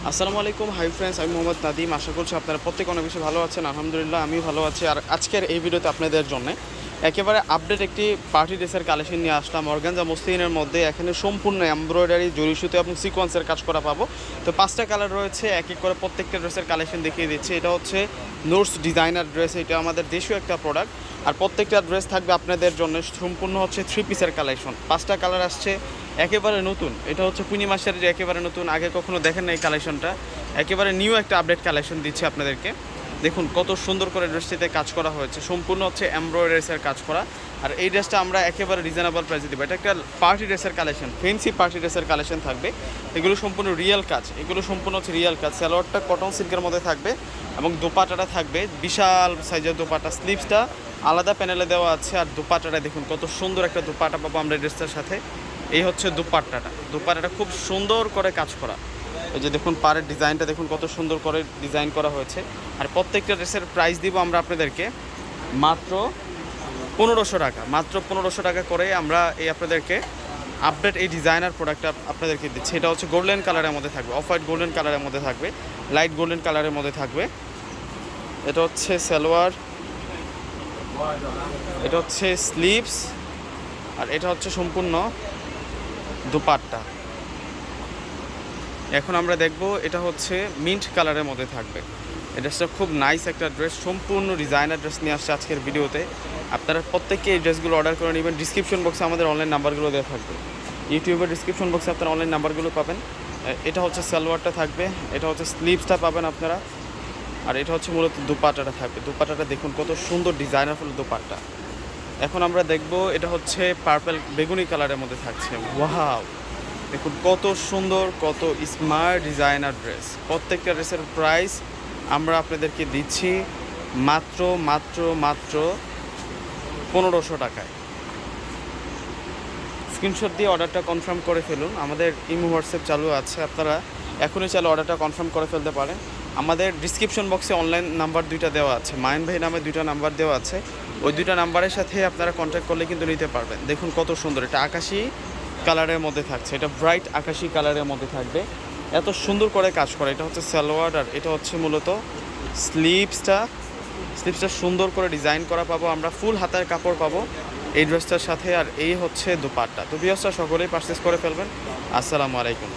আসসালামু আলাইকুম, hi friends, আমি মোহাম্মদ নাদিম। আশা করছি আপনারা প্রত্যেকে অনেক বেশি ভালো আছেন। আলহামদুলিল্লাহ আমিও ভালো আছি। আর আজকের এই ভিডিওতে আপনাদের জন্য একেবারে আপডেট একটি পার্টি ড্রেসের কালেকশন নিয়ে আসলাম। অর্গানজা মসলিনের মধ্যে এখানে সম্পূর্ণ এমব্রয়ডারি, জরি সুতো এবং সিকোয়েন্সের কাজ করা পাবো। তো 5টা কালার রয়েছে, এক এক করে প্রত্যেকটা ড্রেসের কালেকশন দেখিয়ে দিচ্ছি। এটা হচ্ছে নোটস ডিজাইনার ড্রেস, এটা আমাদের দেশীয় একটা প্রোডাক্ট। আর প্রত্যেকটা ড্রেস থাকবে আপনাদের জন্য সম্পূর্ণ হচ্ছে 3 পিসের কালেকশন। 5টা কালার আসছে, একেবারে নতুন। এটা হচ্ছে পূর্ণিমাসের যে একেবারে নতুন, আগে কখনো দেখেন না এই কালেকশনটা। একেবারে নিউ একটা আপডেট কালেকশন দিচ্ছি আপনাদেরকে। দেখুন কত সুন্দর করে ড্রেসটিতে কাজ করা হয়েছে, সম্পূর্ণ হচ্ছে এমব্রয়ডারিসের কাজ করা। আর এই ড্রেসটা আমরা একেবারে রিজনেবল প্রাইসে দেবো। এটা একটা পার্টি ড্রেসের কালেকশন, ফেন্সি পার্টি ড্রেসের কালেকশন থাকবে। এগুলো সম্পূর্ণ রিয়েল কাজ, এগুলো সম্পূর্ণ হচ্ছে রিয়েল কাজ। সালোয়ারটা কটন সিল্কের মধ্যে থাকবে এবং দোপাটাটা থাকবে বিশাল সাইজের দোপাটা। স্লিভসটা আলাদা প্যানেলে দেওয়া আছে। আর দোপাটাটা দেখুন কত সুন্দর একটা দোপাটা পাবো আমরা এই ড্রেসটার সাথে। এই হচ্ছে দোপাট্টাটা খুব সুন্দর করে কাজ করা। এই যে দেখুন পাড়ের ডিজাইনটা দেখুন কত সুন্দর করে ডিজাইন করা হয়েছে। আর প্রত্যেকটা ড্রেসের প্রাইস দিব আমরা আপনাদেরকে মাত্র 1500 টাকা, মাত্র 1500 টাকা করে আমরা এই আপনাদেরকে আপডেট এই ডিজাইনার প্রোডাক্টটা আপনাদেরকে দিচ্ছি। এটা হচ্ছে গোল্ডেন কালারের মধ্যে থাকবে, অফ হোয়াইট গোল্ডেন কালারের মধ্যে থাকবে, লাইট গোল্ডেন কালারের মধ্যে থাকবে। এটা হচ্ছে সালোয়ার, এটা হচ্ছে স্লিভস, আর এটা হচ্ছে সম্পূর্ণ দুপাট্টা। এখন আমরা দেখব এটা হচ্ছে মিন্ট কালারের মধ্যে থাকবে। এই ড্রেসটা খুব নাইস একটা ড্রেস, সম্পূর্ণ ডিজাইনার ড্রেস নিয়ে আসছে আজকের ভিডিওতে। আপনারা প্রত্যেককে এই ড্রেসগুলো অর্ডার করে নেবেন। ডিসক্রিপশন বক্সে আমাদের অনলাইন নাম্বারগুলো দেওয়া থাকবে, ইউটিউবের ডিসক্রিপশন বক্সে আপনারা অনলাইন নাম্বারগুলো পাবেন। এটা হচ্ছে সালোয়ারটা থাকবে, এটা হচ্ছে স্লিভসটা পাবেন আপনারা, আর এটা হচ্ছে মূলত দুপাট্টাটা থাকবে। দুপাট্টাটা দেখুন কত সুন্দর ডিজাইনার ফুল দুপাট্টা। এখন আমরা দেখব এটা হচ্ছে পার্পল বেগুনি কালারের মধ্যে থাকছে। ওয়াও, দেখুন কত সুন্দর, কত স্মার্ট ডিজাইনার ড্রেস। প্রত্যেকটা ড্রেসের প্রাইস আমরা আপনাদেরকে দিচ্ছি মাত্র মাত্র মাত্র 1500 টাকায়। স্ক্রিনশট দিয়ে অর্ডারটা কনফার্ম করে ফেলুন। আমাদের ইমো হোয়াটসঅ্যাপ চালু আছে, আপনারা এখনই চাইলে অর্ডারটা কনফার্ম করে ফেলতে পারেন। আমাদের ডিসক্রিপশন বক্সে অনলাইন নাম্বার 2টা দেওয়া আছে, মাইন ভাই নামে 2টা নাম্বার দেওয়া আছে। ওই 2টা নাম্বারের সাথে আপনারা কন্ট্যাক্ট করলে কিন্তু নিতে পারবেন। দেখুন কত সুন্দর, এটা আকাশি কালারের মধ্যে থাকছে, এটা ব্রাইট আকাশি কালারের মধ্যে থাকবে। এত সুন্দর করে কাজ করে। এটা হচ্ছে সালোয়ার, আর এটা হচ্ছে মূলত স্লিভসটা সুন্দর করে ডিজাইন করা পাবো আমরা, ফুল হাতার কাপড় পাবো এই ড্রেসটার সাথে। আর এই হচ্ছে দুপাট্টা। তো ভিউয়ার্সরা সকলেই পারচেস করে ফেলবেন। আসসালামু আলাইকুম।